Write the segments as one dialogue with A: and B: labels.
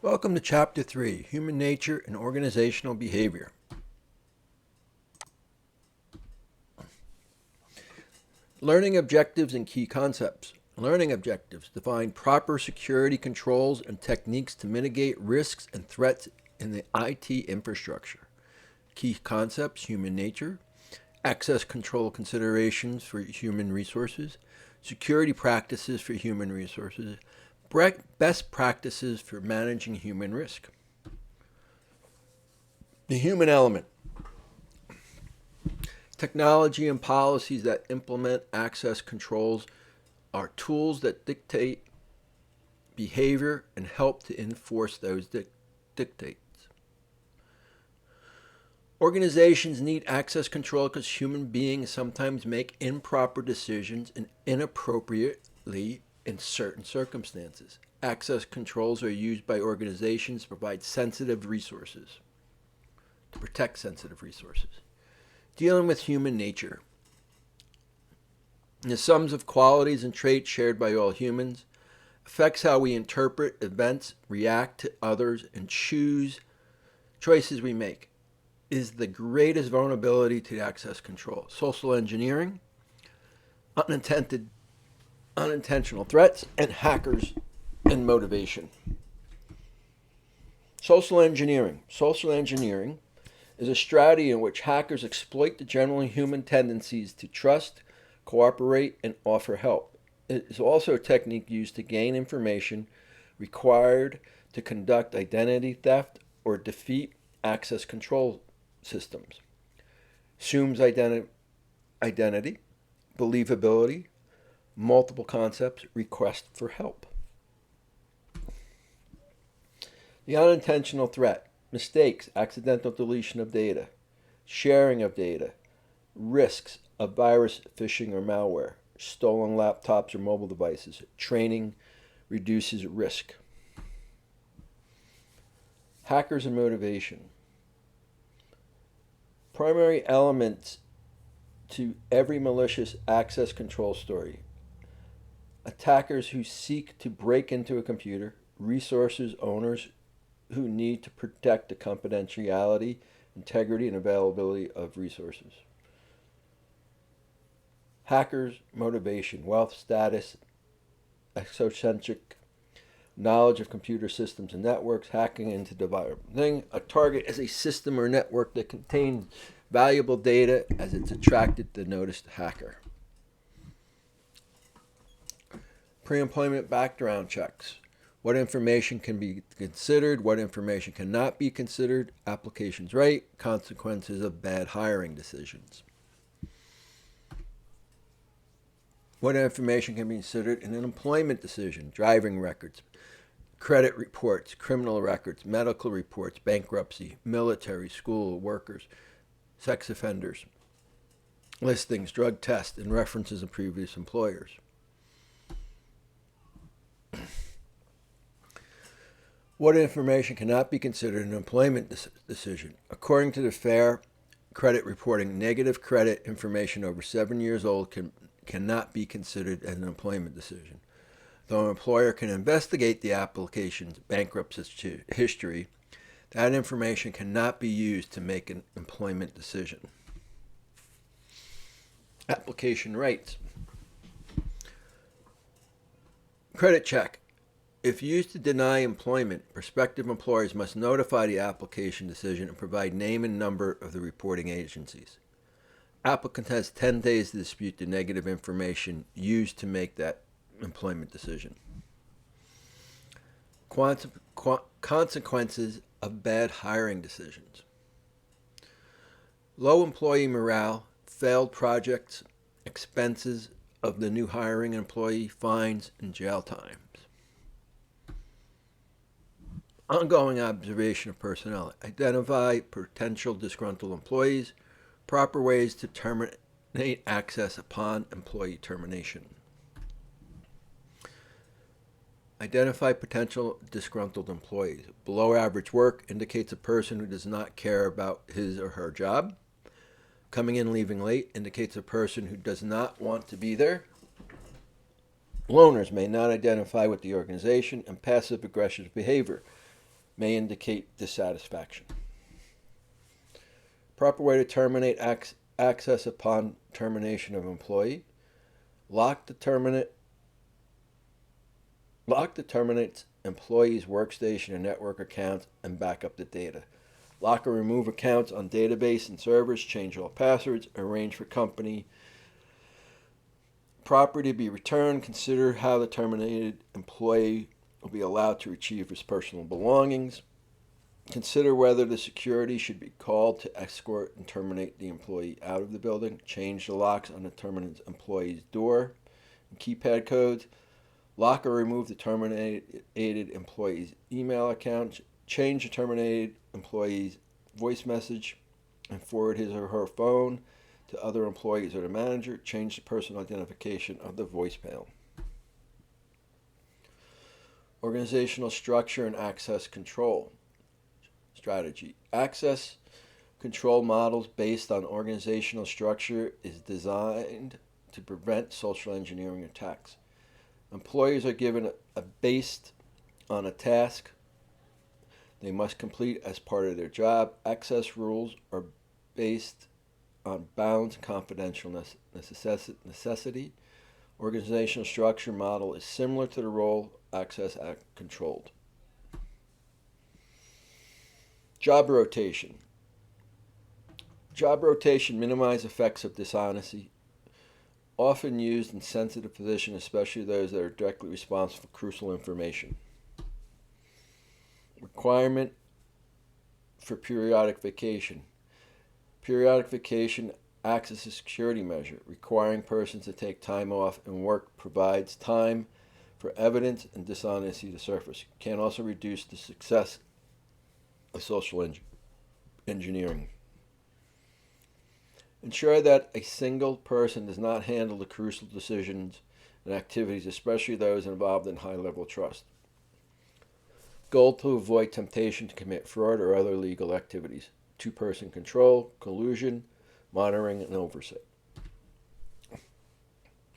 A: Welcome to Chapter 3, Human Nature and Organizational Behavior. Learning objectives and key concepts. Learning objectives define proper security controls and techniques to mitigate risks and threats in the IT infrastructure. Key concepts: human nature, access control considerations for human resources, security practices for human resources, best practices for managing human risk. The human element. Technology and policies that implement access controls are tools that dictate behavior and help to enforce those dictates. Organizations need access control because human beings sometimes make improper decisions and inappropriately in certain circumstances. Access controls are used by organizations to provide sensitive resources, to protect sensitive resources. Dealing with human nature. The sums of qualities and traits shared by all humans affects how we interpret events, react to others, and choices we make. Is the greatest vulnerability to access control. Social engineering, unintentional threats, and hackers and motivation. Social engineering. Social engineering is a strategy in which hackers exploit the generally human tendencies to trust, cooperate, and offer help. It is also a technique used to gain information required to conduct identity theft or defeat access control systems. Assumes identity, believability, multiple concepts, request for help. The unintentional threat. Mistakes, accidental deletion of data, sharing of data, risks of virus, phishing, or malware, stolen laptops or mobile devices. Training reduces risk. Hackers and motivation. Primary elements to every malicious access control story. Attackers who seek to break into a computer, resources owners who need to protect the confidentiality, integrity, and availability of resources. Hackers' motivation, wealth, status, exocentric knowledge of computer systems and networks, hacking into developing. A target is a system or network that contains valuable data as it's attracted the noticed hacker. Pre-employment background checks. What information can be considered, what information cannot be considered, applications right, consequences of bad hiring decisions. What information can be considered in an employment decision, driving records, credit reports, criminal records, medical reports, bankruptcy, military, school, workers, sex offenders, listings, drug tests, and references of previous employers. What information cannot be considered an employment decision? According to the Fair Credit Reporting, negative credit information over 7 years old cannot be considered as an employment decision. Though an employer can investigate the application's bankruptcy history, that information cannot be used to make an employment decision. Application rights. Credit check. If used to deny employment, prospective employers must notify the application decision and provide name and number of the reporting agencies. Applicant has 10 days to dispute the negative information used to make that employment decision. Consequences of bad hiring decisions. Low employee morale, failed projects, expenses of the new hiring employee, fines, and jail times. Ongoing observation of personnel. Identify potential disgruntled employees. Proper ways to terminate access upon employee termination. Identify potential disgruntled employees. Below average work indicates a person who does not care about his or her job. Coming in, leaving late indicates a person who does not want to be there. Loners may not identify with the organization, and passive aggressive behavior may indicate dissatisfaction. Proper way to terminate access upon termination of employee. Lock the terminate's employee's workstation and network accounts and back up the data. Lock or remove accounts on database and servers, change all passwords, arrange for company property to be returned. Consider how the terminated employee will be allowed to retrieve his personal belongings. Consider whether the security should be called to escort and terminate the employee out of the building. Change the locks on the terminated employee's door and keypad codes. Lock or remove the terminated employee's email account. Change the terminated employee's voice message and forward his or her phone to other employees or the manager. Change the personal identification of the voicemail. Organizational structure and access control strategy. Access control models based on organizational structure is designed to prevent social engineering attacks. Employees are given based on a task they must complete as part of their job. Access rules are based on bounds and confidential necessity. Organizational structure model is similar to the role access act controlled. Job rotation. Job rotation minimizes effects of dishonesty, often used in sensitive positions, especially those that are directly responsible for crucial information. Requirement for periodic vacation. Periodic vacation acts as a security measure. Requiring persons to take time off and work provides time for evidence and dishonesty to surface. It can also reduce the success of social engineering. Ensure that a single person does not handle the crucial decisions and activities, especially those involved in high-level trust. Goal to avoid temptation to commit fraud or other illegal activities. Two-person control, collusion, monitoring, and oversight.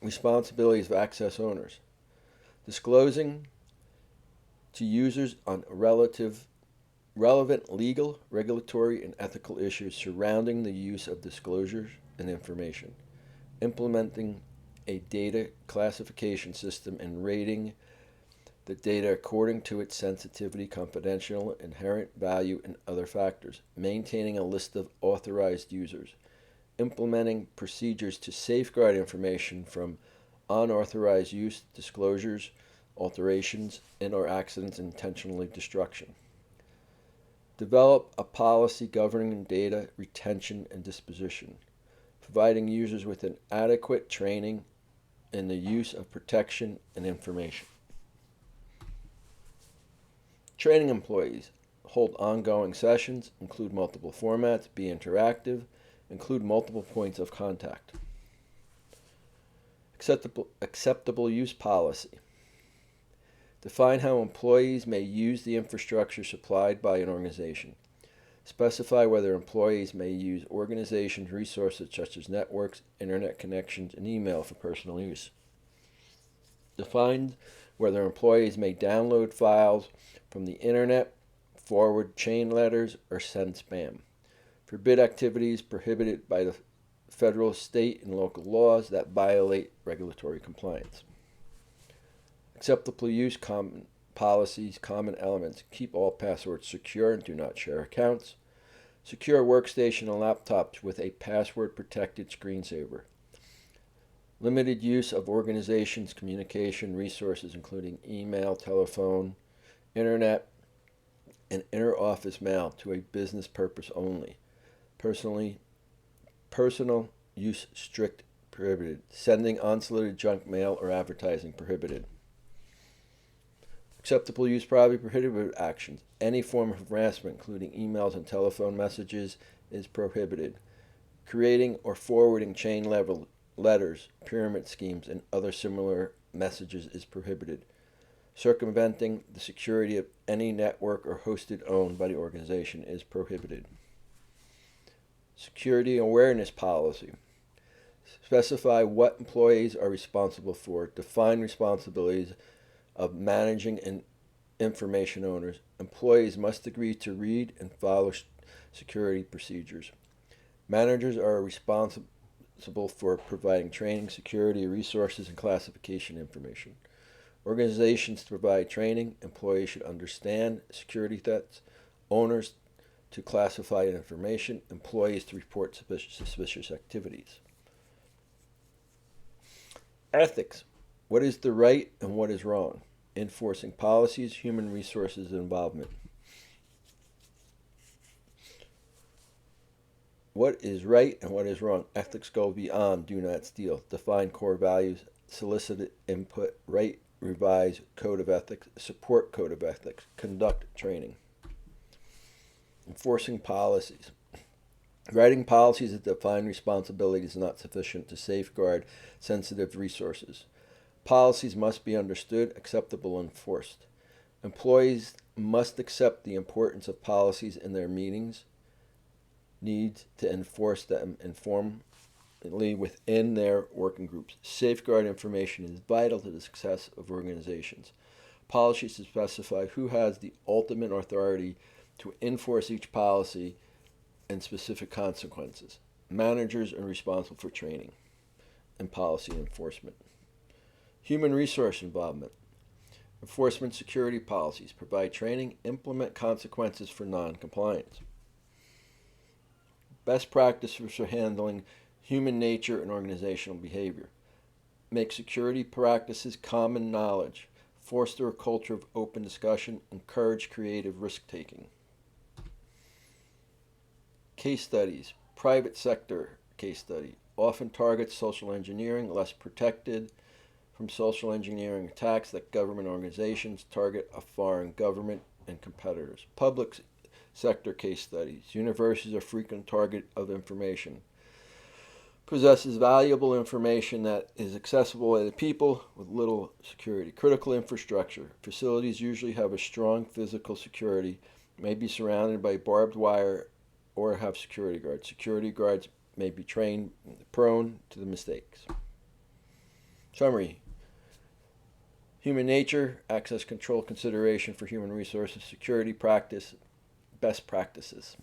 A: Responsibilities of access owners. Disclosing to users on relevant legal, regulatory, and ethical issues surrounding the use of disclosures and information. Implementing a data classification system and rating the data according to its sensitivity, confidential, inherent value, and other factors. Maintaining a list of authorized users. Implementing procedures to safeguard information from unauthorized use, disclosures, alterations, and/or accidents, and intentionally destruction. Develop a policy governing data retention and disposition, providing users with an adequate training in the use of protection and information. Training employees. Hold ongoing sessions, include multiple formats, be interactive, include multiple points of contact. Acceptable use policy. Define how employees may use the infrastructure supplied by an organization. Specify whether employees may use organization resources such as networks, internet connections, and email for personal use. Define whether employees may download files from the internet, forward chain letters, or send spam. Forbid activities prohibited by the federal, state, and local laws that violate regulatory compliance. Acceptable use common policies, common elements. Keep all passwords secure and do not share accounts. Secure workstation and laptops with a password-protected screensaver. Limited use of organizations' communication resources, including email, telephone, internet, and inter-office mail to a business purpose only. Personal use strict prohibited. Sending unsolicited junk mail or advertising prohibited. Acceptable use probably prohibited actions. Any form of harassment, including emails and telephone messages, is prohibited. Creating or forwarding chain level letters, pyramid schemes, and other similar messages is prohibited. Circumventing the security of any network or hosted owned by the organization is prohibited. Security awareness policy. Specify what employees are responsible for. Define responsibilities of managing and information owners. Employees must agree to read and follow security procedures. Managers are responsible for providing training, security, resources, and classification information. Organizations to provide training, employees should understand security threats, owners to classify information, employees to report suspicious activities. Ethics. What is the right and what is wrong? Enforcing policies, human resources involvement. What is right and what is wrong? Ethics go beyond do not steal. Define core values, solicit input, write, revise code of ethics, support code of ethics, conduct training. Enforcing policies. Writing policies that define responsibilities is not sufficient to safeguard sensitive resources. Policies must be understood, acceptable, and enforced. Employees must accept the importance of policies in their meetings, need to enforce them informally within their working groups. Safeguard information is vital to the success of organizations. Policies to specify who has the ultimate authority to enforce each policy and specific consequences. Managers are responsible for training and policy enforcement. Human resource involvement. Enforcement security policies provide training, implement consequences for non-compliance. Best practices for handling human nature and organizational behavior. Make security practices common knowledge. Foster a culture of open discussion. Encourage creative risk-taking. Case studies. Private sector case study. Often targets social engineering, less protected from social engineering attacks that government organizations target a foreign government and competitors. Public sector case studies. Universities are a frequent target of information. Possesses valuable information that is accessible to the people with little security. Critical infrastructure. Facilities usually have a strong physical security, may be surrounded by barbed wire, or have security guards. Security guards may be trained, prone to the mistakes. Summary. Human nature, access control consideration for human resources, security practice, best practices.